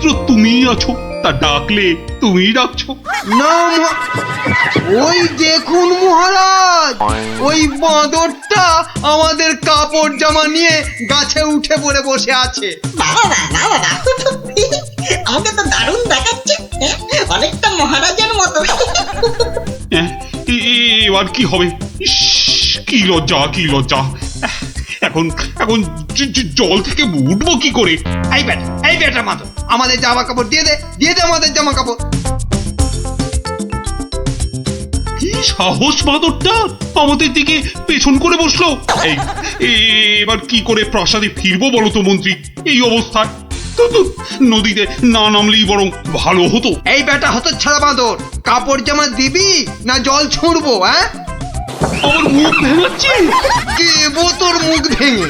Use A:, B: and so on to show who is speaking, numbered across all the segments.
A: মাত্র তুমিই আছো, তা ডাকলে তুমিই ডাকছো।
B: না ওই দেখুন মহারাজ, ওই বাঁদরটা আমাদের কাপড় জামা নিয়ে গাছে উঠে পড়ে বসে আছে।
C: আমাকে তো দারুণ দেখাচ্ছে, অনেকটা মহারাজের মতো।
A: হ্যাঁ, এবার কি হবে? ইস, কি লজ্জা, কি লজ্জা। এখন এখন জল থেকে উঠবো কি করে?
B: এই বেটা মাদর, আমাদের জামা কাপড় দিয়ে দে আমাদের জামা কাপড়।
A: কি সাহস বাঁদরটা আমাদের দিকে পেছন করে বসলো। এবার কি করে প্রাসাদে ফিরবো বলো তো মন্ত্রী, এই অবস্থায়? নদীতে না নামলেই বরং ভালো হতো।
B: এই বেটা হতচ্ছাড়া বাঁদর, কাপড় জামা দিবি না জল ছুঁড়বো? হ্যাঁ,
A: আমার মুখ ভেঙাচ্ছে।
B: দেবো তোর মুখ ভেঙে।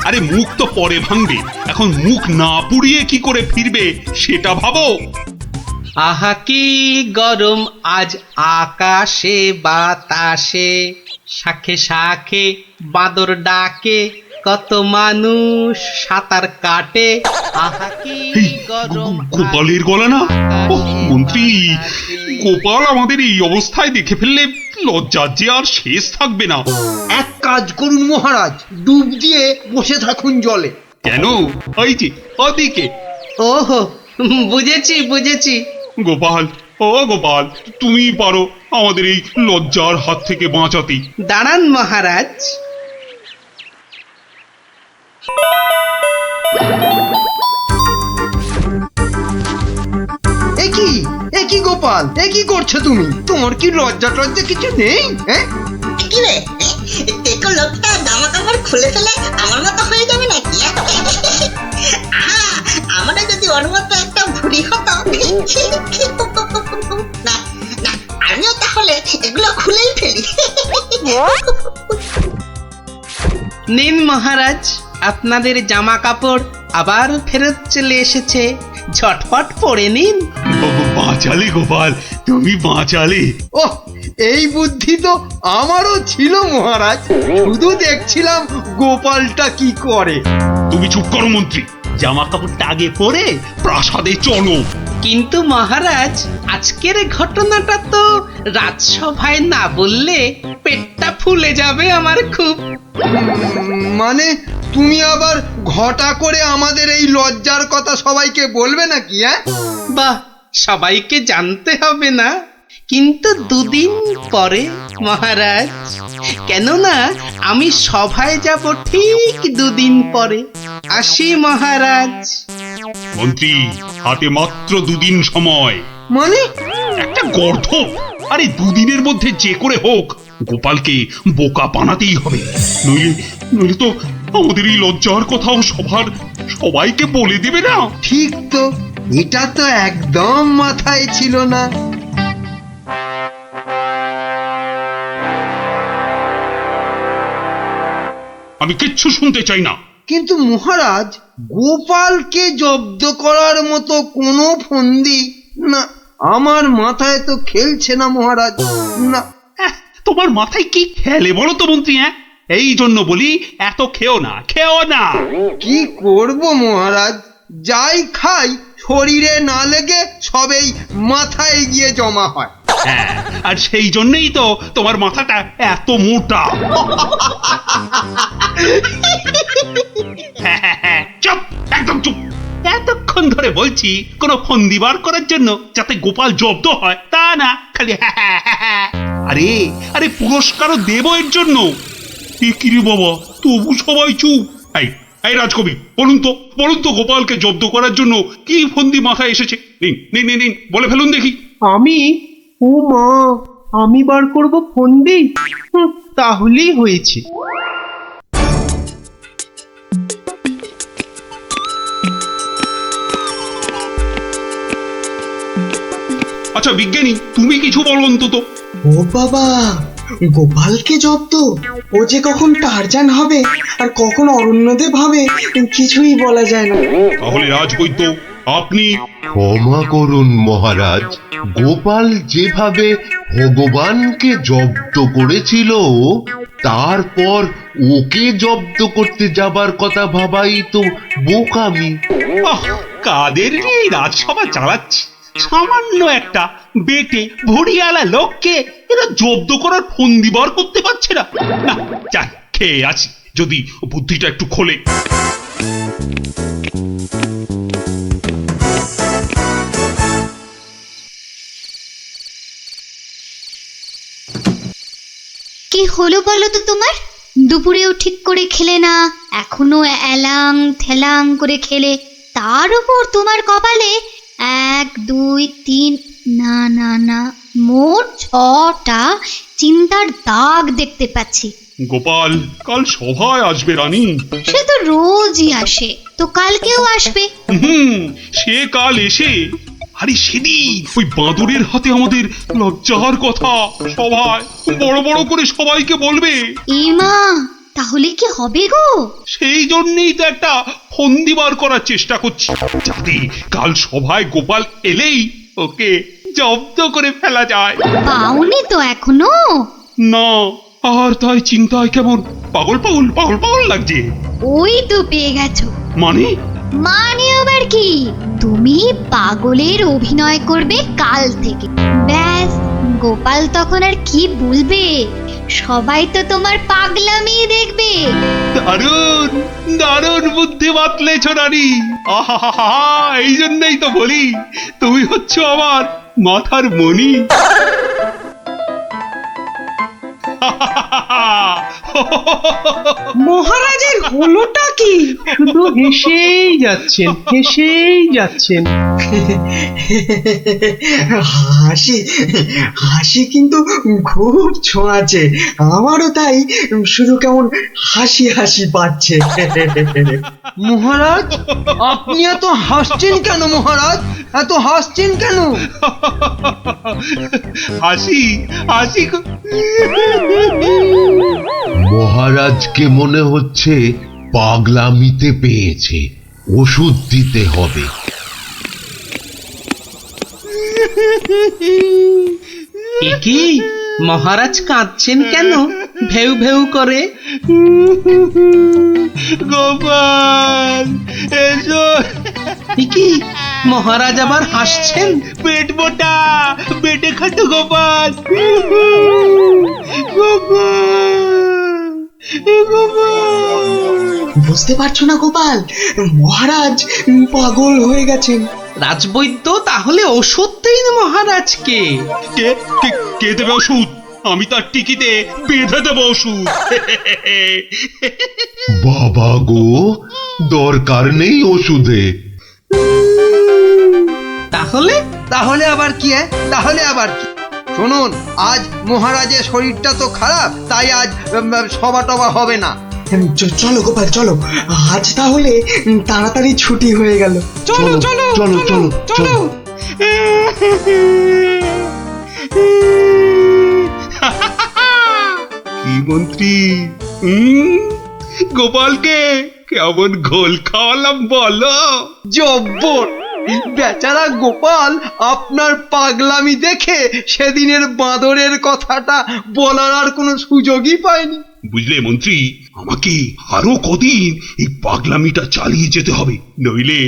A: আরে মুখ তো পরে ভাঙবে, এখন মুখ না পুড়িয়ে কি করে ফিরবে সেটা ভাবো।
D: আহা কি গরম আজ আকাশে বাতাসে, শাখে শাখে বাদর ডাকে, কত মানুষ সাঁতার কাটে। আহা কি গরম।
A: গোপালের গলা না? মন্ত্রী, গোপাল আমাদের এই অবস্থায় দেখে ফেললে লজ্জার যে আর শেষ থাকবে না।
B: এক কাজ করুন মহারাজ, ডুব দিয়ে বসে থাকুন জলে।
A: কেন? ওই যে ওদিকে।
D: ওহো, বুঝেছি বুঝেছি।
A: গোপাল, ও গোপাল, তুমি পারো আমাদের এই লজ্জার হাত থেকে বাঁচাতে।
D: দাঁড়ান মহারাজ।
B: একই গোপাল, একই করছো তুমি? তোমার কি লজ্জা টজ্জা কিছু নেই? হ্যাঁ,
C: কি রে, দেখো লোকটা জামা কাপড় খুলে ফেলে আমার মতো হয়ে যাবে নাকি? আমরা যদি ওর মতো একটা ভুড়ি হতো। না না, আমিও তাহলে এগুলো খুলেই ফেলি।
D: নিন মহারাজ, আপনাদের জামা কাপড় আবার ফেরত চলে এসেছে, ঝটপট পরে নিন।
A: বাঁচালে গোপাল, তুমি বাঁচালে।
B: ওহ, এই বুদ্ধি তো আমারও ছিল মহারাজ, শুধু দেখছিলাম গোপালটা কি করে।
A: তুমি চুপ করো মন্ত্রী, জামা কাপড়টা আগে পরে প্রাসাদে চলো।
D: কিন্তু মহারাজ, আজকের ঘটনাটা তো রাজসভায় না বললে পেটটা ফুলে যাবে আমার খুব।
B: মানে তুমি আবার ঘটা করে আমাদের এই লজ্জার কথা সবাইকে বলবে নাকি? হ্যাঁ,
D: বাহ, সবাইকে জানতে হবে না, কিন্তু দুদিন পরে মহারাজ। কেননা আমি সভায় যাব ঠিক দুদিন পরে। আসি মহারাজ।
A: মন্ত্রী, হাতে মাত্র দুদিন সময়।
B: মানে
A: একটা গর্ধ। আরে দুদিনের মধ্যে যে করে হোক গোপালকে বোকা বানাতেই হবে, নইলে তো আমাদের এই লজ্জার কথাও সবাইকে বলে দেবে না।
B: ঠিক তো, এটা তো একদম মাথায় ছিল না।
A: আমি কিচ্ছু শুনতে চাই না।
B: কিন্তু মহারাজ, গোপালকে জব্দ করার মতো কোনো ফন্দি না, আমার মাথায় তো খেলছে না মহারাজ। না,
A: তোমার মাথায় কি খেলে বলো তো মন্ত্রী? হ্যাঁ, এই জন্য বলি এত খেও না।
B: কি করব মহারাজ, যাই খাই শরীরে না লেগে সবেই মাথায় গিয়ে জমা হয়।
A: হ্যাঁ, আর সেই জন্যই তো তোমার মাথাটা এত মোটা। চুপ, একদম চুপ। এতক্ষণ ধরে বলছি কোনো ফন্দি বার করার জন্য যাতে গোপাল জব্দ হয়, তা না খালি আরে আরে পুরস্কারও দেব এর জন্য। কি রে বাবা, তবু সবাই চুপ। এই রাজকবি, বলুন তো গোপালকে জব্দ করার জন্য কি ফন্দি মাথায় এসেছে? নিন বলে ফেলুন দেখি।
D: আমি? ও মা, আমি বার করব ফন্দি? তাহলেই হয়েছে।
A: আচ্ছা বিজ্ঞানী, তুমি কিছু বলো অন্তত।
E: ও বাবা, গোপালকে জব্দ? ও যে কখন টারজান হবে আর কখন অরণ্যদেব হবে কিছুই বলা যায় না।
A: তাহলে রাজবৈদ্য, আপনি?
F: ক্ষমা করুন মহারাজ, গোপাল যেভাবে ভগবানকে জব্দ করেছিল তারপর ওকে জব্দ করতে যাবার কথা ভাবাই তো বোকামি।
A: আহ, কাদের নিয়ে এই রাজসভা চালাচ্ছি? সামান্য একটা বেটে ভড়িয়ালা লোককে এরা জব্দ করার ফন্দি বার করতে পারছে না। না, যাই খেয়ে আছি, যদি বুদ্ধিটা একটু খোলে।
G: কি হলো বলো তো তোমার? দুপুরেও ঠিক করে খেলে না, এখনো এলাং থেলাং করে খেলে, তার উপর তোমার কপালে 1 2 3 না না না মোট 6টা চিন্তার দাগ দেখতে পাচ্ছি।
A: গোপাল কাল সভায় আসবে রানী।
G: সে তো রোজই আসে, তো কালকেও আসবে।
A: সে কাল এসে, আরে সেদিন ওই বাঁদরের হাতে আমাদের লজ্জার কথা সভায় বড় বড় করে সবাইকে বলবে।
G: মা, তাহলে কি হবে গো?
A: সেই জন্যই তো একটা ফন্দি বার করার চেষ্টা করছি, যাতে কাল সভায় গোপাল এলেই ওকে জব্দ করে ফেলা যায়।
G: পাওনি তো এখনো?
A: না, আর তাই চিন্তায় কেমন পাগল পাগল পাগল পাগল লাগছে।
G: ওই তো পেয়ে গেছো।
A: মানে?
G: মানে আবার কি? তুমি পাগলের অভিনয় করবে কাল থেকে। ব্যাস, গোপাল তখন আর কি বলবে, সবাই তো তোমার পাগলামি দেখবে।
A: দারুণ দারুণ বুদ্ধি বাতলেছ রানী। আহা, এই জন্যই তো বলি তুমি হচ্ছ আমার মাথার মণি।
D: মহারাজের হলোটা কি? শুধু হেসেই যাচ্ছেন, হেসেই যাচ্ছেন।
E: হাসি হাসি কিন্তু খুব ছোঁয়াছে, আমারও তাই শুধু কেমন হাসি হাসি পাচ্ছে।
B: মহারাজ, আপনি এত হাসছেন কেন? মহারাজ, এত হাসছেন কেন?
A: হাসি হাসি
F: মহারাজকে মনে হচ্ছে পাগলামিতে পেয়েছে, ওষুধ দিতে হবে।
D: কি মহারাজ কাঁদছেন কেন ভেউ ভেউ করে?
A: গোপাল এসো।
D: কি মহারাজ আবার হাসছেন?
A: পেট মোটা পেটে খাটো গোপাল। গোপাল গোপাল,
E: বুঝতে পারছো না গোপাল, মহারাজ পাগল হয়ে গেছেন।
D: রাজবৈদ্য, তাহলে ওষুধ দিন মহারাজকে।
A: কে কে কে দেবে ওষুধ? আমি তার টিকিতে বেঁধে দেবো ওষুধ।
F: বাবা গো, দরকার নেই ওষুধে।
D: তাহলে
B: তাহলে আবার কি? তাহলে আবার কি? শুনুন, আজ মহারাজের শরীরটা তো খারাপ, তাই আজ সভা টভা হবে না।
E: চলো গোপাল চলো, আজ তাহলে তাড়াতাড়ি ছুটি হয়ে গেল।
D: চলো চলো
F: চলো চলো চলো।
A: কি মন্ত্রী, গোপালকে কেমন ঘোল খাওয়ালাম বলো?
B: জব্বর! বেচারা গোপাল আপনার পাগলামি দেখে সেদিনের বাঁদরের কথাটা বলার আর কোনো সুযোগই পায়নি।
A: বুঝলে মন্ত্রী, আমাকে আরো কদিন এই পাগলামিটা চালিয়ে যেতে হবে, নইলে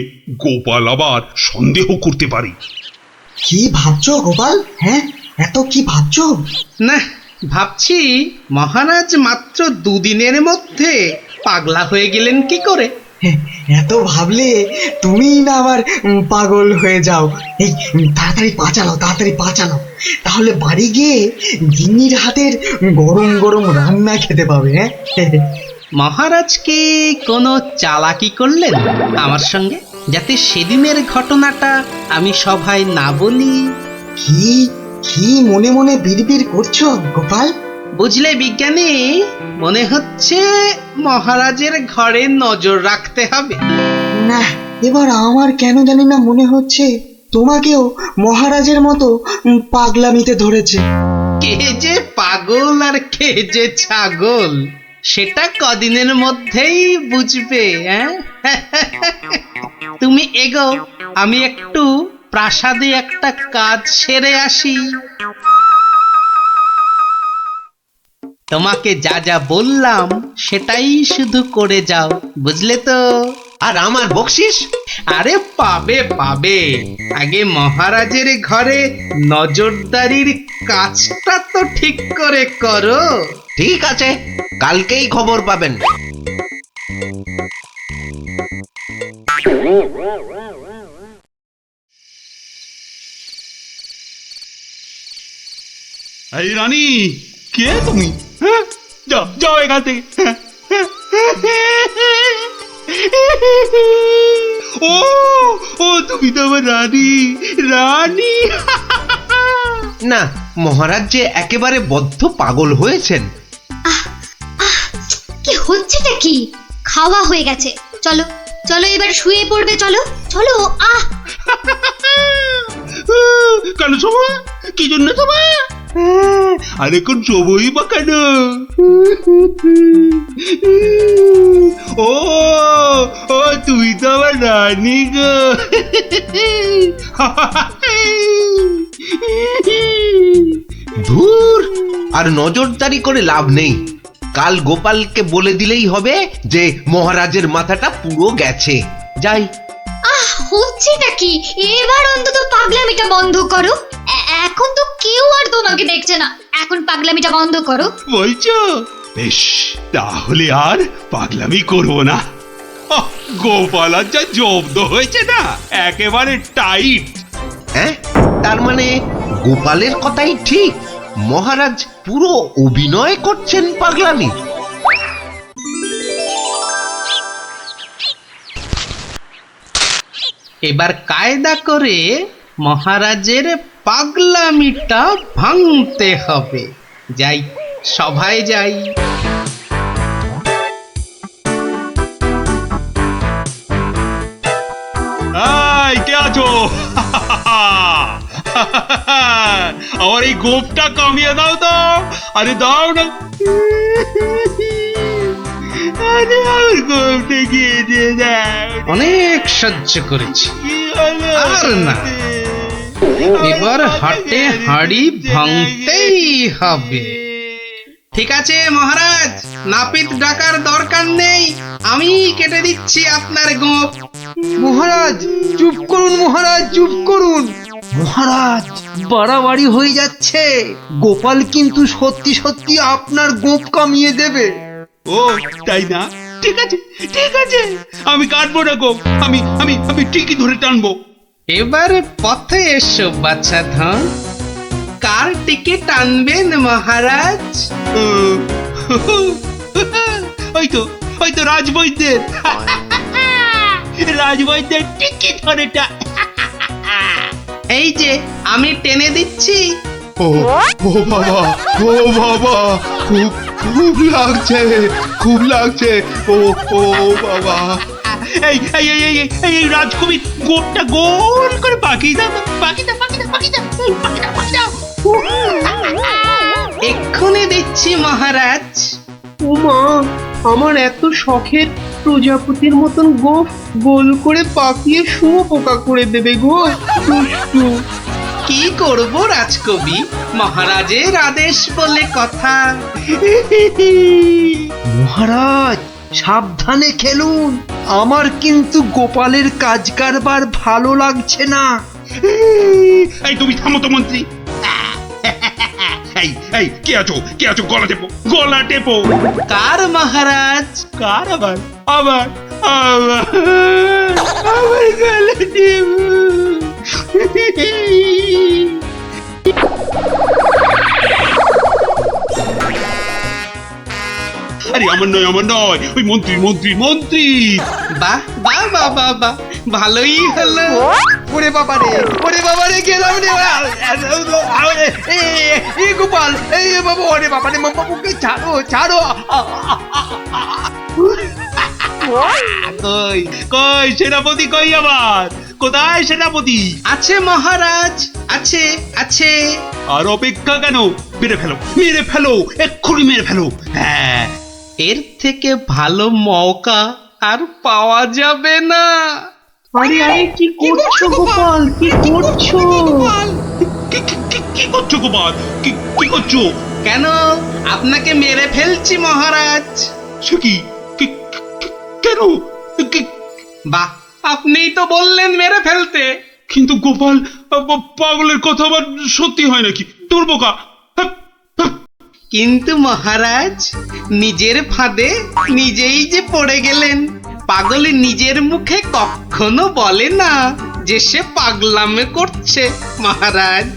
A: গোপাল আবার সন্দেহ করতে পারে।
E: কি ভাবছো গোপাল? হ্যাঁ, এত কি ভাবছো?
D: না, ভাবছি মহারাজ মাত্র 2 দিনের মধ্যে পাগলা হয়ে গেলেন কি করে?
E: এত ভাবলে তুমি না আবার পাগল হয়ে যাও। এই তাড়াতাড়ি পা চালাও, তাড়াতাড়ি পা চালাও, তাহলে বাড়ি গিয়ে গিন্নির হাতের গরম গরম রান্না খেতে পাবে। হ্যাঁ,
D: মহারাজ কি কোনো চালাকি করলেন আমার সঙ্গে, যাতে সেদিনের ঘটনাটা আমি সভায় না বলি?
E: কি কি মনে মনে বিড়বিড় করছো গোপাল?
D: বুঝলে বিজ্ঞানী, মনে হচ্ছে মহারাজের ঘরে নজর রাখতে হবে।
E: না, এবার আমার কেন জানি না মনে হচ্ছে তোমাকেও মহারাজের মতো পাগলামিতে ধরেছে।
D: কে যে পাগল আর কে যে ছাগল, সেটা কদিনের মধ্যেই বুঝবে। হ্যাঁ, তুমি এগো, আমি একটু প্রাসাদে একটা কাজ সেরে আসি। তোমাকে যা যা বললাম সেটাই শুধু করে যাও, বুঝলে তো?
B: আর আমার বকশিস?
D: আরে পাবে পাবে, আগে মহারাজের ঘরে নজরদারির কাজটা তো ঠিক করে করো।
B: ঠিক আছে, কালকেই খবর পাবেন।
A: এই রানী, কে তুমি? হ্যাঁ, যাও যাও এখান থেকে। ও ও তুমি তো আমার রানী, রানী।
B: না, মহারাজ যে একেবারে বদ্ধ পাগল হয়েছেন।
G: কি হচ্ছেটা কি? খাওয়া হয়ে গেছে, চলো চলো এবার শুয়ে পড়বে, চলো চলো।
A: কেন শোভা? কি জন্য শোভা? আরে কোন শোভই বা কেন? ও ও তুমি তো আমার রানী গো।
B: ধুর, আর নজরদারি করে লাভ নেই। কাল গোপালকে বলে দিলেই হবে যে মহারাজের মাথাটা পুরো গেছে। যাই।
G: হচ্ছেটা কি? এবার অন্তত পাগলামিটা বন্ধ করো। এখন তো কেউ আর তোমাকে দেখছে না, এখন পাগলামিটা বন্ধ করো।
A: বলছো? বেশ, তাহলে আর পাগলামি করবো না। গোপাল আর যা জব্দ হয়েছে না, একেবারে টাইট।
B: হ্যাঁ, তার মানে গোপালের কথাই ঠিক, মহারাজ পুরো অভিনয় করছেন পাগলামি।
D: এবার কায়দা করে মহারাজের পাগলামিটা ভাঙতে হবে। যাই, সভায় যাই।
A: এই কে আছো? আমার এই গোপটা কমিয়ে দাও তো। আরে দাও না। আরে আমার গোপটা গিয়ে দিয়ে দাও।
D: অনেক সহ্য করেছি, আর না। এবার হাটে হাঁড়ি ভাঙতেই হবে। ঠিক আছে মহারাজ, নাপিত ডাকার দরকার নেই, আমি কেটে দিচ্ছি আপনার গোঁফ।
B: মহারাজ চুপ করুন, মহারাজ চুপ করুন। মহারাজ, বাড়াবাড়ি হয়ে যাচ্ছে। গোপাল কিন্তু সত্যি সত্যি আপনার গোপ কামিয়ে দেবে।
A: ও তাই না? ঠিক আছে ঠিক আছে, আমি কাটবো না গোপ, আমি আমি আমি ঠিকই ধরে টানবো।
D: এবার পথে এসো বাচ্চা ধন, কার টিকিট আনবেন মহারাজ?
A: ওই তো রাজবৈদ্যের। রাজবৈদ্যের টিকিট ধরেটা।
D: এই যে আমি টেনে দিচ্ছি।
F: ও ও বাবা, ও বাবা, খুব খুব লাগছে, খুব লাগছে। ও ও বাবা।
A: এই এই এই এই এই রাজকবি গোপটা গোল করে পাকিয়ে দাও, পাকিয়ে দাও, পাকিয়ে দাও, পাকিয়ে দাও, পাকিয়ে দাও, পাকিয়ে দাও।
D: এক্ষুনি দিচ্ছি মহারাজ।
H: ওমা, আমার এত শখের প্রজাপতির মতন গোঁফ গোল করে পাকিয়ে শুয়োপোকা করে দেবে গো, দুষ্টু।
D: কি করব রাজকবি, মহারাজের আদেশ বলে কথা।
B: মহারাজ সাবধানে খেলুন, আমার কিন্তু গোপালের কাজ কারবার ভালো লাগছে না।
A: এই তুমি থামো তো মন্ত্রী। এই এই কে আছো, কে আছো? গলা টেপো, গলা টেপো।
D: কার মহারাজ?
A: কার? আবার আবার আবার আবার গলা টেপো। আরে আমার নয়, আমার নয়, ওই মন্ত্রী মন্ত্রী মন্ত্রী।
D: বাহ বাহ বাহ বাহ বাহ, ভালোই হলো।
B: ওরে বাবা রে, ওরে বাবা রে, গেলাম রে। এই গোপাল, এই বাবা, ওরে বাবা রে, বাবুকে ছাড়ো ছাড়ো।
A: কই কই সেনাপতি, কই আবার? কোথায় সেনাপতি?
D: আছে মহারাজ, আছে আছে।
A: আর অপেক্ষা কেন? মেরে ফেলো, মেরে ফেলো, এক্ষুনি মেরে ফেলো। হ্যাঁ,
D: এর থেকে ভালো মৌকা আর পাওয়া যাবে না।
H: আরে আরে, কি করছো গোপাল, কি করছো?
A: কি করছো গোপাল? কি করছো?
D: কেন আপনাকে মেরে ফেলছি মহারাজ।
A: সে কেন? কি-
D: বাহ, আপনিই তো বললেন মেরে ফেলতে।
A: কিন্তু গোপাল, পাগলের কথা আবার সত্যি হয় নাকি? তোর বোকা।
D: কিন্তু মহারাজ, নিজের ফাঁদে নিজেই যে পড়ে গেলেন। পাগল নিজের মুখে কখনো বলে না যে সে পাগলামে করছে মহারাজ।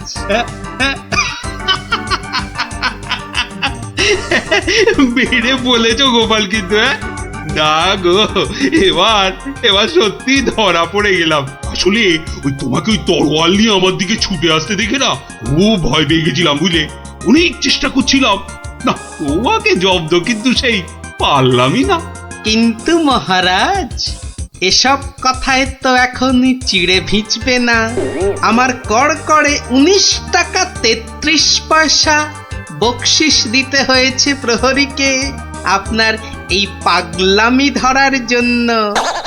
A: বেড়ে বলেছো গোপাল, কিন্তু না গো, এবার সত্যি ধরা পড়ে গেলাম। আসলে ওই তোমাকে ওই তরোয়াল নিয়ে আমার দিকে ছুটে আসতে দেখে না খুব ভয় পেয়ে গেছিলাম, বুঝলে? অনেক চেষ্টা করছিলাম না তোমাকে জব্দ, কিন্তু সেই পারলামই না।
D: কিন্তু মহারাজ, এসব কথায় তো এখন চিড়ে ভিজবে না। আমার কড়কড়ে 19 টাকা 33 পয়সা বকশিস দিতে হয়েছে প্রহরীকে আপনার এই পাগলামি ধরার জন্য।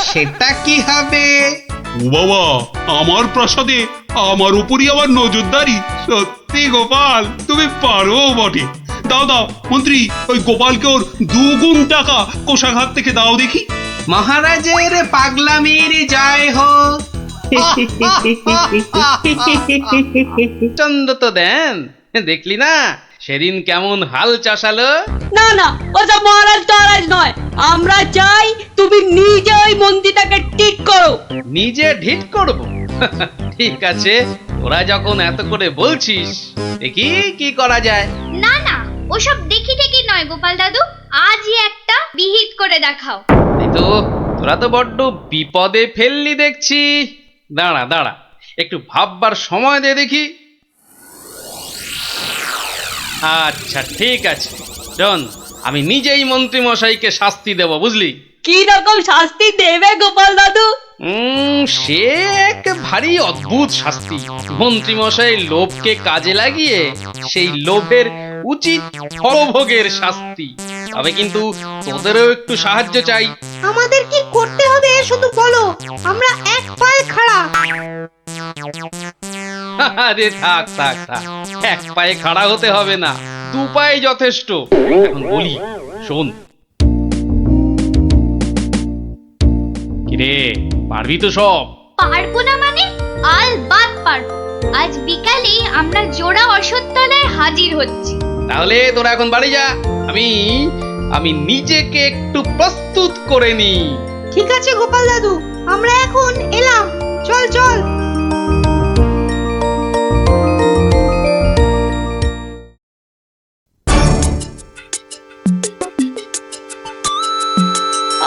D: সেটা কি হবে?
A: ও বাবা, আমার প্রাসাদে আমার উপরই আবার নজরদারি? সত্যি গোপাল, তুমি পারো বটে। দাও মন্ত্রী, ওই গোপালকে ওর 2 গুণ টাকা কোষাঘাত থেকে দাও দেখি।
D: মহারাজের পাগলামির জয় হোক। চন্দ্র তো দেন, দেখলি না সেদিন কেমন হাল চাষালো।
I: না না, ওটা মহারাজ টহারাজ নয়, আমরা চাই তুমি নিজে ওই মন্দিরটাকে ঠিক করো।
D: নিজে ঢিট করব? ঠিক আছে, ওরা যখন এত করে বলছিস, দেখি কি করা যায়।
G: না না, ওসব দেখি টেকি নয় গোপাল দাদু, আজই একটা বিহিত করে দেখাও।
D: এই তো, তোরা তো বড্ড বিপদে ফেললি দেখছি। দাঁড়া, একটু ভাববার সময় দে দেখি। আচ্ছা ঠিক আছে, শোন, আমি নিজেই মন্ত্রী মশাইকে শাস্তি দেব, বুঝলি?
I: কি রকম শাস্তি দেবে গোপাল দাদু?
D: সে এক ভারী অদ্ভুত শাস্তি। মন্ত্রী মশাই লোভকে কাজে লাগিয়ে সেই লোভের উচিত ফলভোগের শাস্তি। তবে কিন্তু তোদেরও একটু সাহায্য চাই।
I: আমাদের কি করতে হবে শুধু বলো, আমরা এক পায়ে খাড়া।
D: আরে থাক, এক পায়ে খাড়া হতে হবে না, 2 পায়ে যথেষ্ট। এখন বলি, শোন। কিরে, পারবি তো সব?
G: পারবো না মানে? আলবাত পারবো। আজ বিকালে আমরা জোড়া অশ্বত্থতলায় হাজির হচ্ছি।
D: তাহলে তোরা এখন বাড়ি যা, আমি নিজেকে একটু প্রস্তুত করে নি।
I: ঠিক আছে গোপাল দাদু, আমরা এখন এলাম। চল।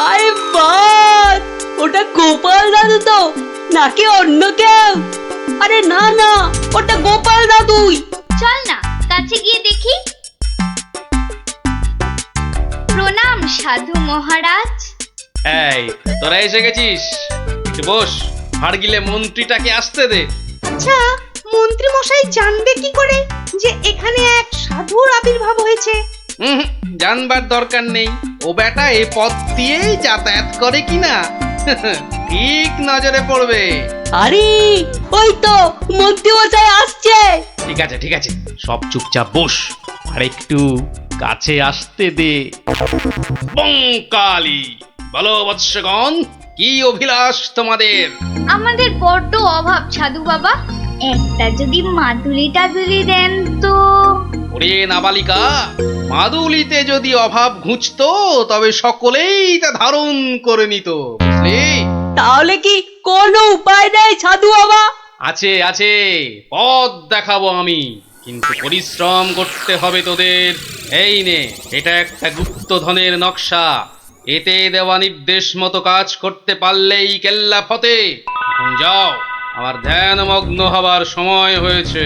I: আরে বাস, ওটা গোপাল দাদু তো নাকি অন্য কেউ? আরে না, ওটা গোপাল দাদুই।
G: চল না কাছে গিয়ে দেখি। প্রণাম সাধু মহারাজ।
D: এই, তোরা এসে গেছিস, একটু বস। হাড় গিলে মন্ত্রীটাকে আসতে দে।
I: আচ্ছা, মন্ত্রী মশাই জানবে কি করে যে এখানে এক সাধুর আবির্ভাব হয়েছে?
D: জানবার দরকার নেই, ও বেটা এ পথ দিয়েই যাতায়াত করে কিনা ঠিক নজরে পড়বে।
I: আরে ওই তো মন্ত্রী মশাই আসছে।
D: ঠিক আছে, সব চুপচাপ বস, আর একটু কাছে আসতে দে। বঙ্কালি, বলো বৎসগণ, কি অভিলাষ তোমাদের?
G: আমাদের বড্ড অভাব সাধু বাবা, একটা যদি মাদুলি টাদুলি দেন তো।
D: ওরে নাবালিকা, মাদুলিতে যদি অভাব ঘুচতো তবে সকলেই তা ধারণ করে নিত, বুঝলি?
I: তাহলে কি কোনো উপায় নেই সাধু বাবা?
D: আছে, পথ দেখাবো আমি, কিন্তু পরিশ্রম করতে হবে তোদের। এই নে, এটা একটা গুপ্তধনের নকশা। এতে দেওয়া নির্দেশ মতো কাজ করতে পারলেই কেল্লা ফতে। এখন যাও, আমার ধ্যানমগ্ন হবার সময় হয়েছে।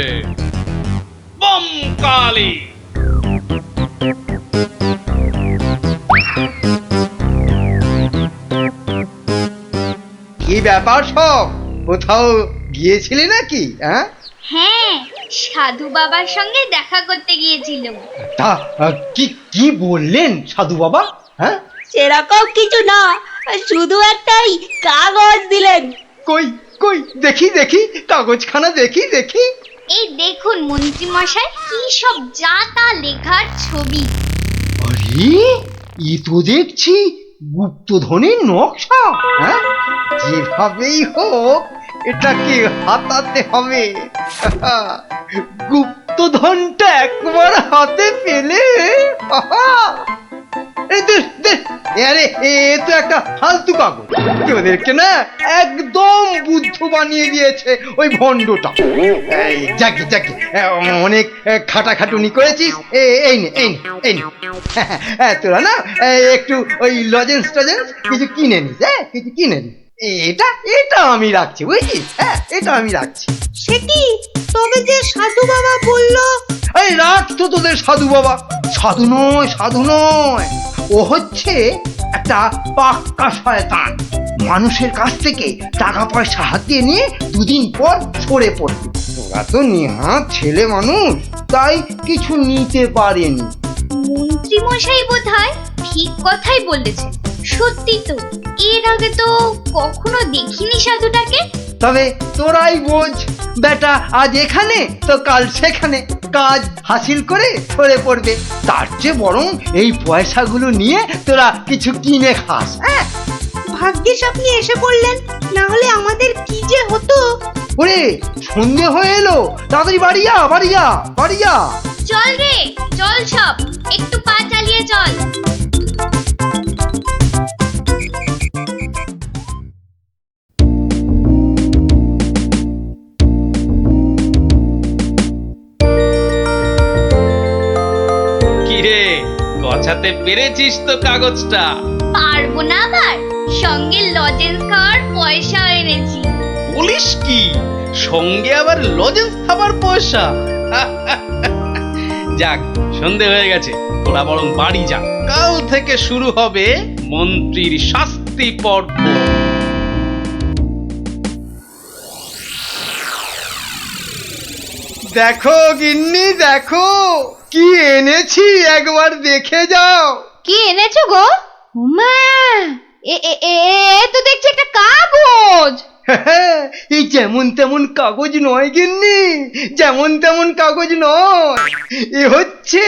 D: বম কালী।
E: কি ব্যাপার সব? কোথাও গিয়েছিলি নাকি?
G: হ্যাঁ, সাধু বাবার সঙ্গে দেখা করতে গিয়েছিলাম।
E: তা কি বললেন সাধু বাবা?
I: সেরকম কিছু না, শুধু একটাই কাগজ দিলেন।
E: কই দেখি কাগজখানা দেখি।
G: এই দেখুন মন্ত্রী মশাই কি সব যা তা লেখার ছবি।
B: আরে এ তো দেখছি গুপ্তধনের নকশা। হ্যাঁ, যেভাবেই হোক এটাকে হাতাতে হবে। গুপ্তধনটা একবার হাতে পেলে আরে এ তো একটা ফালতু কাগজ। ওদেরকে না একদম বুদ্ধ বানিয়ে দিয়েছে ওই ভণ্ডটা। যাকে যাকে অনেক খাটাখাটুনি করেছিস। এই নে এই নে এই নে, তোরা না একটু ওই লজেন্স টজেন্স কিছু কিনে নিস। হ্যাঁ, কিছু কিনে নিস। এটা এটা আমি রাখছি, বুঝছিস? হ্যাঁ, এটা আমি রাখছি।
I: সে কি? তবে যে সাধু বাবা বললো।
B: এই রাখ তো তোদের সাধু বাবা। সাধু নয়, সাধু নয়, ও হচ্ছে একটা পাক্কা শয়তান। মানুষের কাছ থেকে টাকা পয়সা হাতিয়ে নিয়ে দুদিন পর সরে পড়বে। তোরা তো নেহাত ছেলে মানুষ, তাই কিছু নিতে পারেনি।
G: মন্ত্রী মশাই বোধহয় ঠিক কথাই বলেছেন। সত্যি তো, এর আগে তো কখনো দেখিনি সাধুটাকে।
B: তবে তোরাই বোঝ, বেটা আজ এখানে তো কাল সেখানে কাজ হাসিল করে সরে পড়বে। তার চেয়ে বরং এই পয়সাগুলো নিয়ে তোরা কিছু কিনে খাস। হ্যাঁ,
I: ভাগ্যিস আপনি এসে পড়লেন, না হলে আমাদের কি যে হতো।
B: ওরে সন্ধে হয়ে এলো, তাড়াতাড়ি বাড়ি যা, বাড়ি যা, বাড়ি যা।
G: চল রে চল, সব একটু পা চালিয়ে চল।
D: কিরে, গছাতে পেরেছিস তো কাগজটা?
G: পারবো না আবার, সঙ্গে লজেন্স খাওয়ার পয়সা এনেছি।
D: বলিস কি, সঙ্গে আবার লজেন্স খাবার পয়সা? যাক, সন্ধে হয়ে গেছে, তোরা বরং বাড়ি যা। কাল থেকে শুরু হবে মন্ত্রীর শাস্তি পর্ব।
B: দেখো গিন্নি, দেখো কি এনেছি, একবার দেখে যাও।
G: কি এনেছো গো? মা, এ তো দেখছি একটা কাগজ।
B: এই যেমন তেমন কাগজ নয় গিন্নি, যেমন তেমন কাগজ নয়। এ হচ্ছে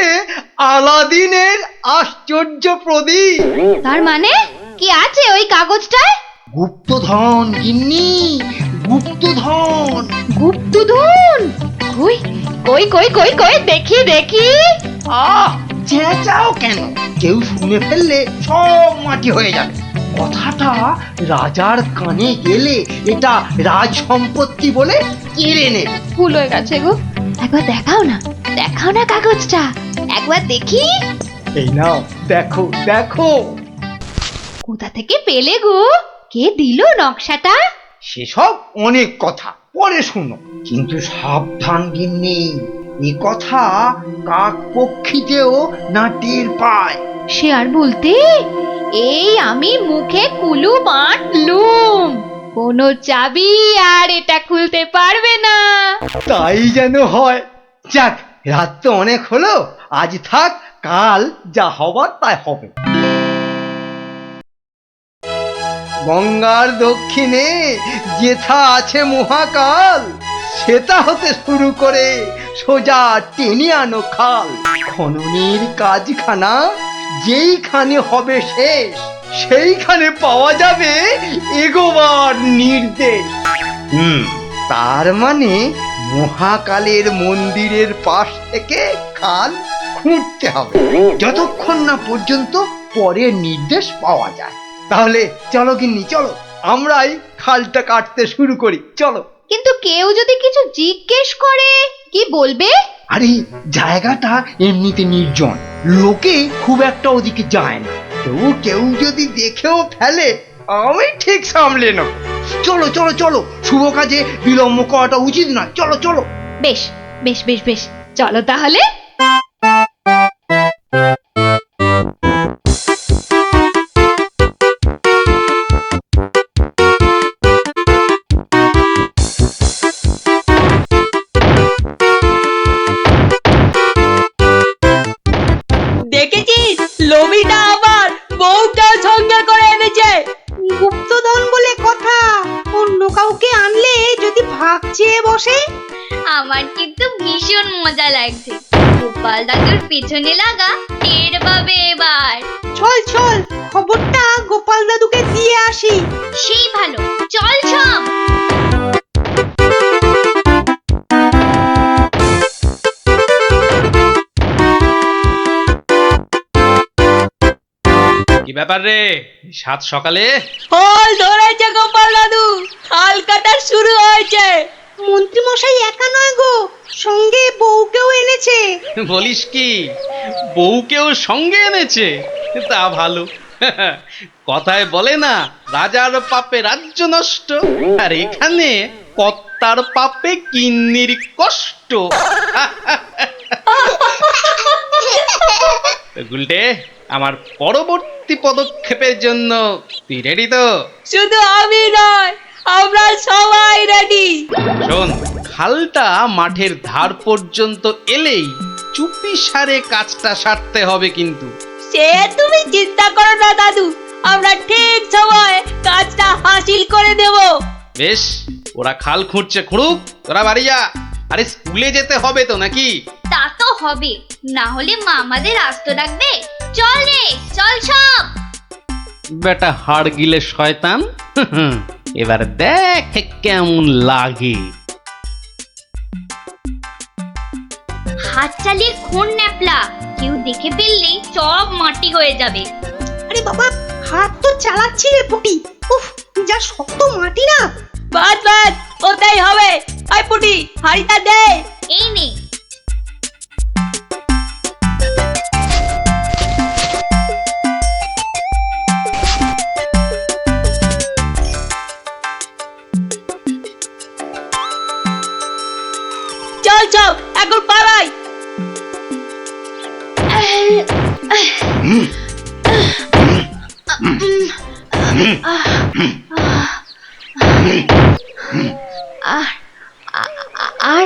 B: আলাদিনের আশ্চর্য প্রদীপ।
G: তার মানে কি আছে ওই কাগজটায়?
B: গুপ্তধন গিন্নি, গুপ্তধন।
G: গুপ্তধন? কই কই কই কই কই দেখি দেখি।
B: চেঁচাও কেন? কেউ শুনে ফেললে সব মাটি হয়ে যাবে। কথাটা রাজার কানে গেলে এটা রাজ সম্পত্তি বলে কেড়ে নেবে।
G: ভুল হয়ে গেছে গো, একবার দেখাও না, দেখাও না কাগজটা, একবার দেখি।
B: এই নাও, দেখো দেখো।
G: কোথা থেকে পেলে গো? কে দিল নকশাটা?
B: সেসব অনেক কথা পরে শুনো, কিন্তু সাবধান গিন্নি, এ কথা কাক পক্ষীতেও না টের পায়।
G: সে আর বলতে, এই আমি মুখে কুলু বাঁধলুম, কোনো চাবি আর এটা খুলতে পারবে না।
B: তাই যেন হয়। যাক, রাত তো অনেক হলো, আজ থাক, কাল যা হবার তাই হবে। গঙ্গার দক্ষিণে যেথা আছে মহাকাল, সেটা হতে শুরু করে সোজা টেনে আনো খাল। খননের কাজখানা যেইখানে হবে শেষ, সেইখানে পাওয়া যাবে এগোবার নির্দেশ। তার মানে মহাকালের মন্দিরের পাশ থেকে খাল খুঁড়তে হবে, যতক্ষণ না পর্যন্ত পরের নির্দেশ পাওয়া যায়। তাহলে চলো গিন্নি, চলো, আমরাই খালটা কাটতে শুরু করি, চলো।
G: কিন্তু কেউ যদি কিছু জিজ্ঞেস করে কি বলবে?
B: আরে জায়গাটা এমনিতে নির্জন, লোকে খুব একটা ওদিকে যায় না। তবু কেউ যদি দেখেও ফেলে, আমি ঠিক সামলে নেব। চলো চলো চলো, শুভ কাজে বিলম্ব করাটা উচিত নয়। চলো চলো।
G: বেশ বেশ বেশ বেশ, চলো তাহলে।
I: দেখেছিস, লোভিটা আবার বউটাও সঙ্গে করে এনেছে। গুপ্তধন বলে কথা, অন্য কাউকে আনলে যদি ভাগ নাক চেয়ে বসে?
G: আমার কিন্তু ভীষণ মজা লাগছে। গোপাল দাদুর পেছনে লাগা টের পাবে এবার।
I: চল চল, খবরটা গোপাল দাদুকে দিয়ে আসি।
G: সেই ভালো, চল সব।
D: কি ব্যাপার রে, সাত সকালে?
I: ফল ধরেছে গোপাল দাদু, খাল কাটা শুরু হয়েছে। মন্ত্রী মশাই একা নয় গো, সঙ্গে বউকেও এনেছে।
D: বলিস কি, বউকেও সঙ্গে এনেছে? তা ভালো। কথায় বলে না, রাজার পাপে রাজ্য নষ্ট, আর এখানে কর্তার পাপে কিন্নির কষ্ট। গুলটে, আমার পরবর্তী পদক্ষেপের জন্য তুই রেডি তো?
I: শুধু আমি নয়, আমরা সবাই রেডি।
D: শোন, খালটা মাঠের ধার পর্যন্ত এলেই চুপি সারে কাজটা সারতে হবে কিন্তু।
I: সে তুমি চিন্তা করো না দাদু, আমরা ঠিক সময় কাজটা হাসিল করে দেব।
D: বেশ, ওরা খাল খুঁড়ছে খুঁড়ুক, তোরা বাড়ি যা। আরে স্কুলে যেতে হবে তো নাকি?
G: তা তো হবে, না হলে মা আমাদের আস্ত রাখবে। চল রে, চল সব।
D: বেটা হাড় গিলে শয়তান, এবার দেখ কেমন লাগে।
G: হাত চালিয়ে খুন ন্যাপলা, কেউ দেখে ফেললেই সব মাটি হয়ে যাবে।
I: আরে বাবা, হাত তো চালাচ্ছি রে পুটি। উফ, যা শক্ত মাটি না। বাদ বাদ, ওটাই হবে। আই পুটি, হাড়িটা দে।
G: এই নে।
I: চল চল, এখন পালাই।
G: আর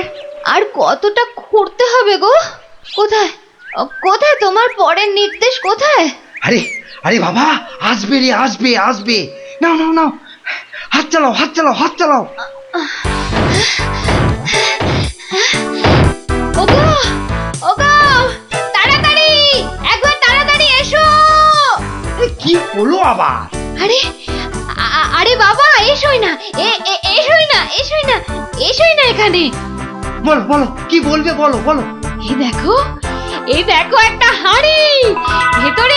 G: আর কতটা খুঁড়তে হবে গো? কোথায় কোথায় তোমার পরের নির্দেশ কোথায়?
B: আরে আরে বাবা, আসবে রে, আসবে আসবে। নাও নাও নাও, হাত চালাও, হাত চালাও, হাত চালাও।
G: ওগো ওগো, তাড়াতাড়ি, একবার তাড়াতাড়ি এসো।
B: কি হলো আবার?
G: আরে আরে বাবা, এসোই না, এসোই না, এসোই না, এসোই না এখানে।
B: বলো বলো, কি বলবে বলো বলো।
G: এই দেখো একটা হাঁড়ি, ভেতরে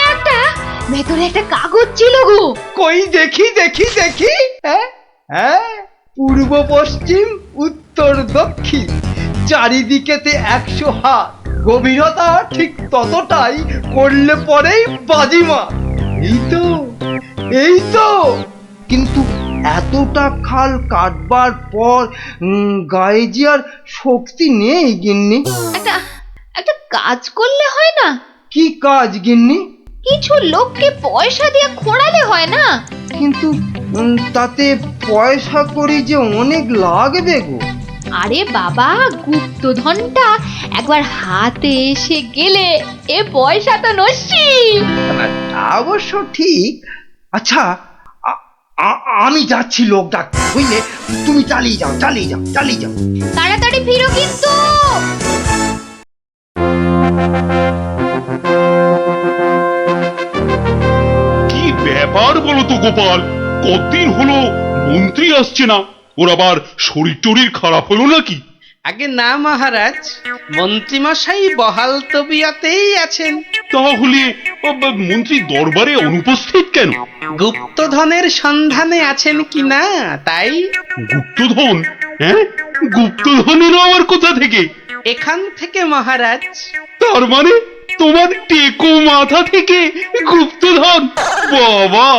G: একটা কাগজ ছিল গো।
B: কই দেখি দেখি দেখি। হ্যাঁ হ্যাঁ, পূর্ব পশ্চিম উত্তর দক্ষিণ চারিদিকেতে 100 হাত, গভীরতা ঠিক ততটাই, করলে পরেই বাজিমা। এই তো। কিন্তু এতটা খাল কাটবার পর গায়ে যে আর শক্তি নেই গিন্নি।
G: একটা কাজ করলে হয় না?
B: কি কাজ গিন্নি?
G: কিছু লোককে পয়সা দিয়ে খোঁড়ালে হয় না?
B: কিন্তু তাতে পয়সা করি যে অনেক লাগবে গো।
G: আরে বাবা, গুপ্তধনটা একবার হাতে এসে গেলে এ পয়সা তো নস্যি।
B: তা অবশ্য ঠিক। আচ্ছা, আমি যাচ্ছি লোক ডাকতে, বুঝলে? তুমি চালিয়ে যাও, চালিয়ে যাও, চালিয়ে যাও।
G: তাড়াতাড়ি ফিরো কিন্তু।
A: কি ব্যাপার বলো তো গোপাল, কতদিন হলো মন্ত্রী আসছে না? ওর আবার শরীর টরীর খারাপ হলো নাকি?
D: আগে না মহারাজ, মন্ত্রীমশাই বহাল তবিয়তেই আছেন।
A: তাহলে মন্ত্রী দরবারে অনুপস্থিত কেন?
D: গুপ্তধনের সন্ধানে আছেন কিনা তাই।
A: গুপ্তধন? হ্যাঁ, গুপ্তধনেরও আবার কোথা থেকে?
D: এখান থেকে মহারাজ।
A: তার মানে তোমার টেকো মাথা থেকে গুপ্তধন? বাবা,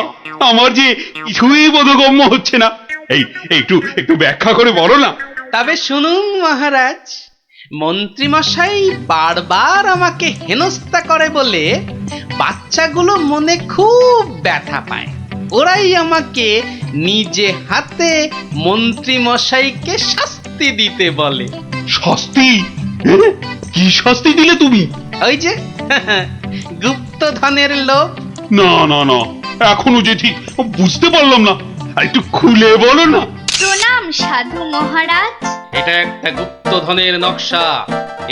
A: আমার যে কিছুই বোধগম্য হচ্ছে না। একটু একটু ব্যাখ্যা করে বলো না।
D: তবে শুনুন মহারাজ, মন্ত্রীমশাই বারবার আমাকে হেনস্থা করে বলে বাচ্চাগুলো মনে খুব ব্যথা পায়। ওরাই আমাকে নিজে হাতে মন্ত্রীমশাইকে শাস্তি দিতে বলে।
A: শাস্তি? কি শাস্তি দিলে তুমি?
D: ওই যে গুপ্তধনের লোভ।
A: না না না, এখনো যে ঠিক বুঝতে পারলাম না, একটু খুলে বলো না।
G: প্রণাম সাধু মহারাজ।
D: এটা একটা গুপ্তধনের নকশা।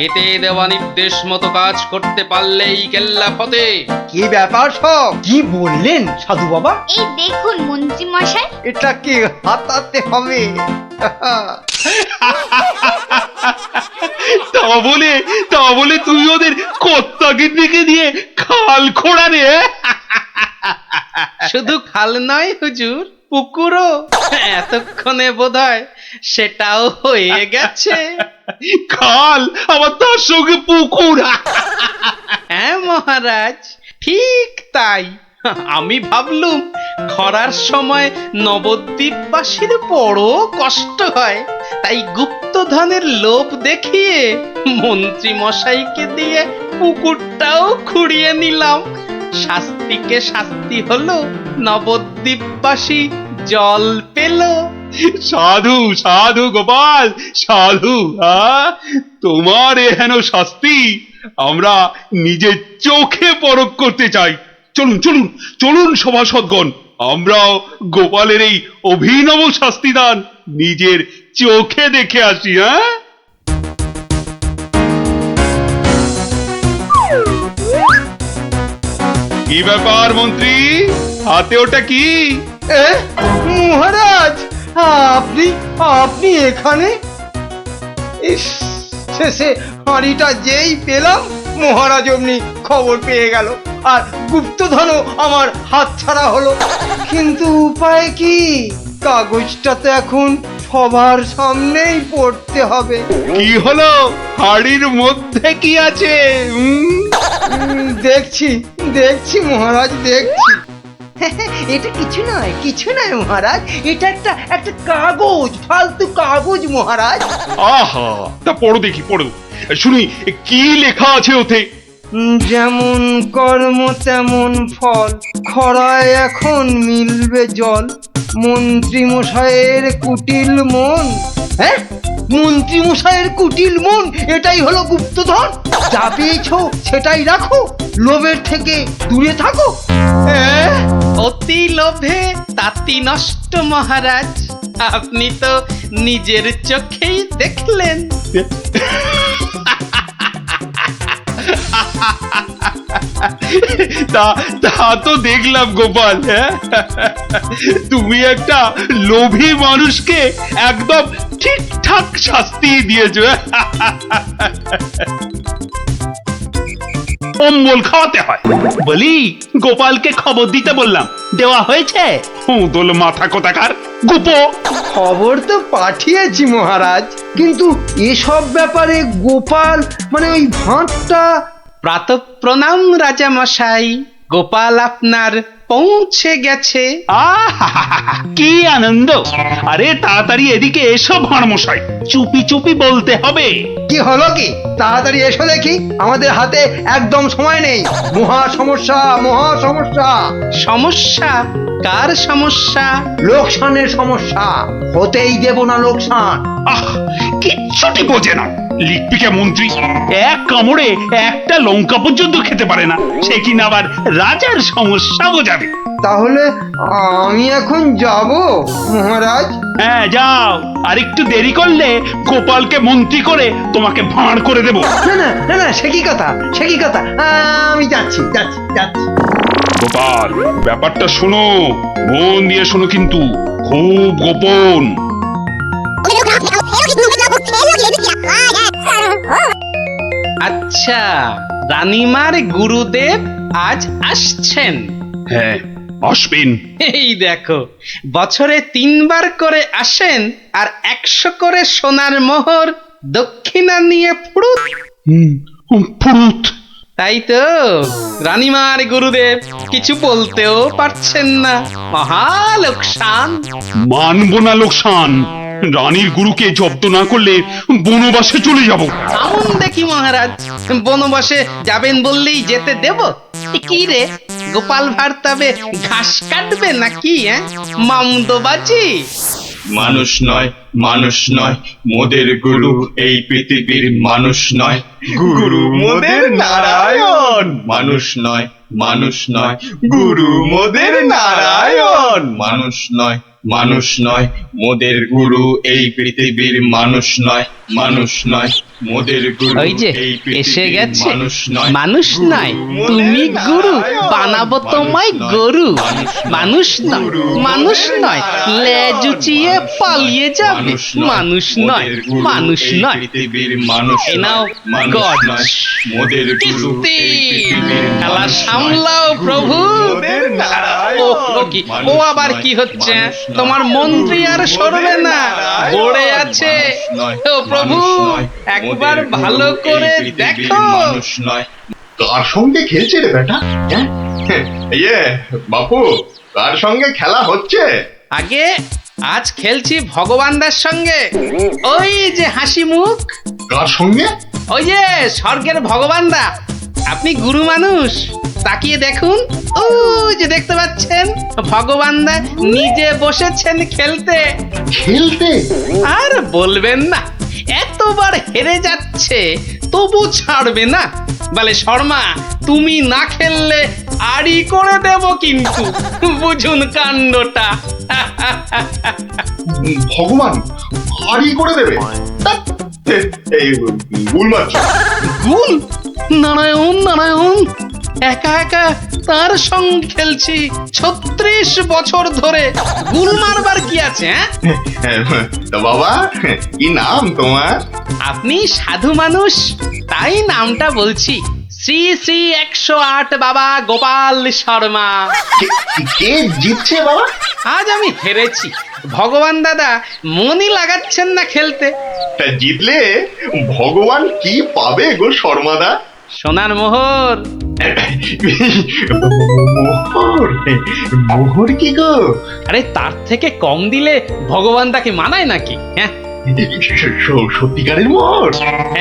D: এতে দেওয়া নির্দেশ মতো কাজ করতে পারলেই কেল্লা ফতে।
B: কি ব্যাপার সব কি বললেন সাধু বাবা?
G: এই দেখুন মন্ত্রী মশাই।
B: এটাকে হাতাতে হবে।
A: তা বলে তুই ওদের কর্তাকে দিকে দিয়ে খাল খোঁড়া রে?
D: শুধু খাল নয় হুজুর, পুকুরও এতক্ষণে বোধহয় সেটাও হয়ে গেছে।
A: খাল আবার তার সঙ্গে পুকুর?
D: হ্যাঁ মহারাজ, ঠিক তাই। আমি ভাবলুম খরার সময় নবদ্বীপবাসীর বড় কষ্ট হয়, তাই গুপ্তধনের লোভ দেখিয়ে মন্ত্রী মশাইকে দিয়ে পুকুরটাও খুঁড়িয়ে নিলাম। শাস্তিকে শাস্তি হলো, নবদ্বীপবাসী জল পেল।
A: সাধু সাধু গোপাল সাধু, তোমার এহেন শাস্তি আমরা নিজের চোখে পরখ করতে চাই। চলুন চলুন চলুন সভাসদগণ, আমরাও গোপালের এই অভিনব শাস্তিদান নিজের চোখে দেখে আসি। কি ব্যাপার মন্ত্রী, হাতে ওটা কি?
B: মহারাজ আপনি আপনি এখানে? ইস, শেষে হাঁড়িটা যেই পেলাম মহারাজ অমনি খবর পেয়ে গেল, আর গুপ্তধনও আমার হাত ছাড়া হলো। কিন্তু উপায় কি? কাগজটা তো এখন সবার সামনেই পড়তে হবে।
A: কি হলো, হাড়ির মধ্যে কি আছে?
B: দেখছি দেখছি মহারাজ দেখছি। এটা কিছু নয় মহারাজ, এটা একটা কাগজ, ফালতু কাগজ মহারাজ।
A: আহা, তা পড়ো দেখি, পড়ো শুনি কি লেখা আছে ওতে।
B: যেমন কর্ম তেমন ফল, খরায় এখন মিলবে জল, মন্ত্রী মশাইয়ের কুটিল মন। হ্যাঁ, মন্ত্রী মশাইয়ের কুটিল মন, এটাই হলো গুপ্তধন। যা পেয়েছো সেটাই রাখো, লোভের থেকে দূরে থাকো।
D: অতি লোভে তাতি নষ্ট মহারাজ, আপনি তো নিজের চোখেই দেখলেন।
A: তা তো দেখলাম গোপাল, তুমি একটা লোভী মানুষকে একদম ঠিকঠাক শাস্তি দিয়েছো। অম্বল খাওয়াতে হয় বলি গোপালকে খবর দিতে বললাম, দেওয়া হয়েছে? দোল মাথা কোথাকার গুপো।
B: খবর তো পাঠিয়েছি মহারাজ, কিন্তু এসব ব্যাপারে গোপাল মানে ওই ভাঁটটা।
D: প্রাতঃ প্রণাম রাজা মশাই, গোপাল আপনার পৌঁছে গেছে।
A: কি আনন্দ! আরে তাড়াতাড়ি এদিকে এসো ভাঁড় মশাই, চুপি চুপি বলতে হবে।
B: কি হলো কি? তাড়াতাড়ি এসো দেখি, আমাদের হাতে একদম সময় নেই। মহা সমস্যা, মহা সমস্যা।
D: সমস্যা? কার সমস্যা?
B: লোকসানের সমস্যা, হতেই দেব না লোকসান।
A: কিচ্ছুটি বোঝে না লিখপিকা মন্ত্রী, এক কামড়ে একটা লঙ্কা পর্যন্ত খেতে পারে না, সে কিনা আবার রাজার সমস্যা বোঝাবে।
B: তাহলে আমি এখন যাব মহারাজ?
A: হ্যাঁ যাও, আর একটু দেরি করলে গোপালকে মন্ত্রী করে তোমাকে ভাঁড় করে দেব।
B: না সে কি কথা, সে কি কথা, আমি যাচ্ছি যাচ্ছি যাচ্ছি।
A: গোপাল, ব্যাপারটা শোনো, মন দিয়ে শোনো, কিন্তু খুব গোপন।
D: আচ্ছা, রানীমার গুরুদেব আজ আসছেন?
A: হ্যাঁ আসবেন।
D: এই দেখো, বছরে 3 বার করে আসেন, আর 100 করে সোনার মোহর দক্ষিণা নিয়ে ফুরুত।
A: ফুরুত?
D: তাই তো, রানীমার গুরুদেব কিছু বলতেও পারছেন না। মহা লোকসান।
A: মানব না লোকসান, রানীর গুরুকে জব্দ না করলে বনবাসে চলে যাব।
D: আমন দেখি মহারাজ, বনবাসে যাবেন বললেই যেতে দেব? কি রে, গোপাল ভাঁড় তবে ঘাস কাটবে নাকি? মামদোবাজি।
J: মানুষ নয়, মানুষ নয়, মোদের গুরু এই পৃথিবীর মানুষ নয়, গুরু মোদের নারায়ণ। মানুষ নয়, মানুষ নয়, গুরু মোদের নারায়ণ। মানুষ নয়, মানুষ নয় মোদের গুরু এই পৃথিবীর মানুষ নয় মানুষ নয় মোদের গুরু
D: ওই যে
J: এই
D: এসে
J: পৃথিবীর
D: গেছে
J: মানুষ নয়
D: মানুষ নয় তুমি গুরু বানাবো তোমায় গরু মানুষ নয় মানুষ নয় লেজ উঁচিয়ে পালিয়ে যাবে মানুষ নয় মানুষ নয়
J: পৃথিবীর মানুষ
D: এ নাও
J: মানুষ
D: গজ।
J: নয় মোদের গুরু
D: কিস্তি
J: এই পৃথিবীর
D: খেলা
J: মানুষ নয়।
D: সামলাও প্রভু
J: মোদের নারায়ণ।
D: ও কি ও
J: মানুষ
D: আবার
J: নয়,
D: কি হচ্ছে
J: মানুষ নয়।
D: তোমার মন্ত্রী আর সরবে না
J: নারায়ণ।
D: পড়ে আছে
J: মানুষ নয়,
D: ও প্রভু
J: মানুষ নয়,
D: একবার
J: মোদের গুরু
D: ভালো
J: এই
D: করে
J: পৃথিবীর
D: দেখো
J: মানুষ নয়। কার সঙ্গে খেলছে রে বেটা ইয়ে বাপু কার সঙ্গে খেলা হচ্ছে
D: আগে আজ খেলছি ভগবানদার সঙ্গে ওই যে হাসি মুখ
J: কার সঙ্গে
D: ওই যে স্বর্গের ভগবানদা আপনি গুরু মানুষ তাকিয়ে দেখুন ও যে দেখতে পাচ্ছেন ভগবানদা নিজে বসেছেন খেলতে
J: খেলতে
D: আর বলবেন না এতবার হেরে যাচ্ছে তবু ছাড়বে না বলে শর্মা তুমি না খেললে আড়ি করে দেব কিন্তু বুঝুন কাণ্ডটা
J: ভগবান হারি করে দেবে ধ্যাৎ, এই ভুল মারছো
D: গুল নারায়ণ নারায়ণ একা একা তার সঙ্গে খেলছি ৩৬ বছর ধরে গুল মারবার কি আছে
J: তা বাবা কি নাম তোমার
D: আপনি সাধু মানুষ তাই নামটা বলছি শ্রী শ্রী ১০৮ বাবা গোপাল শর্মা
J: কে জিতছে বাবা
D: আজ আমি হেরেছি ভগবান দাদা মনই লাগাচ্ছেন না খেলতে
J: তা জিতলে ভগবান কি পাবে গো শর্মাদা
D: সোনার মোহর
J: মোহর মোহর কি গো
D: আরে তার থেকে কম দিলে ভগবান তাকে মানায় নাকি হ্যাঁ
J: সত্যিকারের মোহর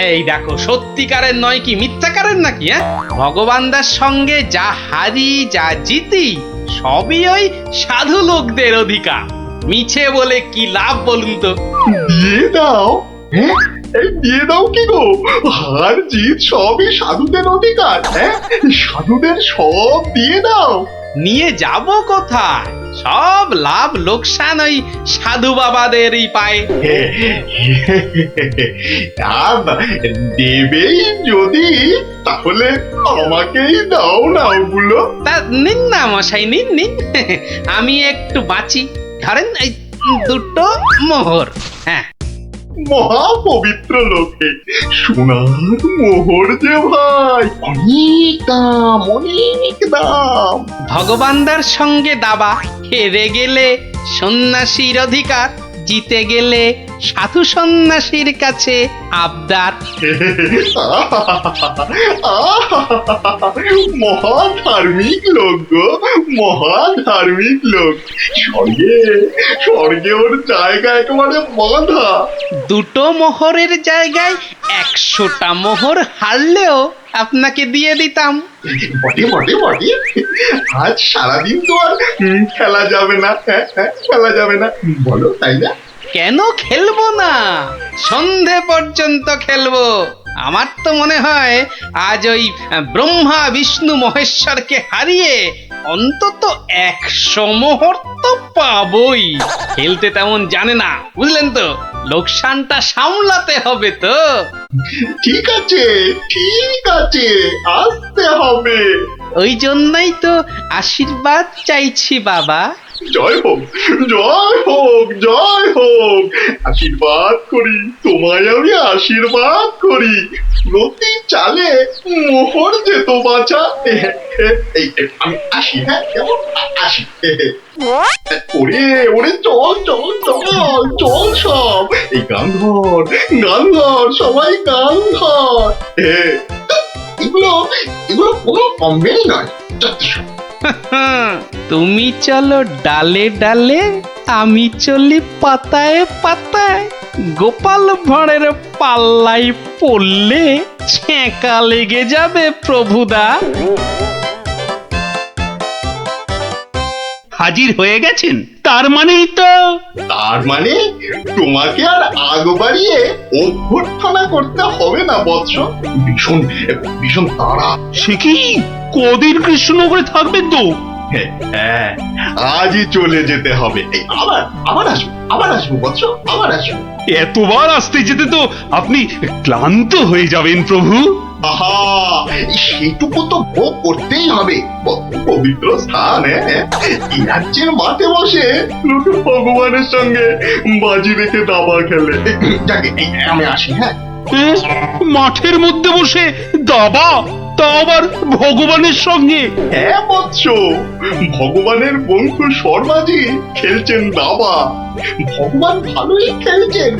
D: এই দেখো সত্যিকারের নয় কি মিথ্যাকারের নাকি হ্যাঁ ভগবানদার সঙ্গে যা হারি যা জিতি সবই ওই সাধু লোকদের অধিকার মিছে বলে কি লাভ বলুন তো
J: দিয়ে দাও হ্যাঁ এই দিয়ে দাও কি গো হার জিত সবই সাধুদের অধিকার হ্যাঁ সাধুদের সব দিয়ে দাও
D: নিয়ে যাব কোথায় সব লাভ লোকসান ওই সাধু বাবাদেরই পায়
J: আর দেবেই যদি তাহলে আমাকেই দাও না ওগুলো
D: তা নিন না মশাই নিন নিন আমি একটু বাঁচি ধরেন এই দুটো মোহর হ্যাঁ
J: মহা পবিত্র লোকে সোনার মোহর যে ভাই অনেক দাম
D: ভগবানদার সঙ্গে দাবা হেরে গেলে সন্ন্যাসীর অধিকার জিতে গেলে সাধু সন্ন্যাসীর কাছে আবদার
J: মহা ধার্মিক লোক গো মহা ধার্মিক লোক স্বর্গে ওর জায়গা একেবারে বাঁধা
D: দুটো মোহরের জায়গায় ১০০টা মোহর হারলেও আপনাকে দিয়ে দিতাম
J: বটে বটে বটে আজ সারাদিন তো আর খেলা যাবে না খেলা যাবে না বলো তাই না
D: কেন খেলবো না সন্ধে পর্যন্ত খেলবো আমার তো মনে হয় আজ ওই ব্রহ্মা বিষ্ণু মহেশ্বরকে হারিয়ে অন্তত ১০০ মোহর তো পাবই খেলতে তেমন জানে না বুঝলেন তো লোকসানটা সামলাতে হবে তো
J: ঠিক আছে আসতে হবে
D: ওই জন্যই তো আশীর্বাদ চাইছি বাবা
J: জয় হোক জয় হোক জয় হোক আশীর্বাদ করি তোমায় আমি আশীর্বাদ করি প্রতি চালে মোহর যেত বাঁচা আমি আসি হ্যাঁ কেমন আসি ওরে ওরে চল চল চল চল সব এই গান ধর সবাই গান ধর এগুলো এগুলো কোনো কমবেই নয় যথেষ্ট
D: তুমি চলো ডালে ডালে আমি চলি পাতায় পাতায় গোপাল ভাঁড়ের পাল্লাই পড়লে ছেঁকা লেগে যাবে প্রভুদা
A: হাজির হয়ে গেছেন তার মানে
J: তোমাকে আর আগ বাড়িয়ে অভ্যর্থনা করতে হবে না বৎস ভীষণ ভীষণ তাড়া
A: সে কি কদিন কৃষ্ণনগরে থাকবেন তো
J: হ্যাঁ, আজই চলে যেতে হবে। এই, আবার আসবো বৎস, আবার আসবো।
A: এতবার আসতে যেতে তো আপনি ক্লান্ত হয়ে যাবেন প্রভু।
J: আহা, সেটুকু তো ভোগ করতেই হবে। পবিত্র স্থান, এই রাজ্যের মাঠে বসে লোকে ভগবানের সঙ্গে বাজি রেখে দাবা খেলে। যাকে আমি আসি। হ্যাঁ,
A: মাঠের মধ্যে বসে দাবা, তা আবার ভগবানের সঙ্গে?
J: হ্যাঁ বৎস, ভগবানের বন্ধু শর্মাজি খেলছেন দাবা। ভগবান ভালোই খেলছেন।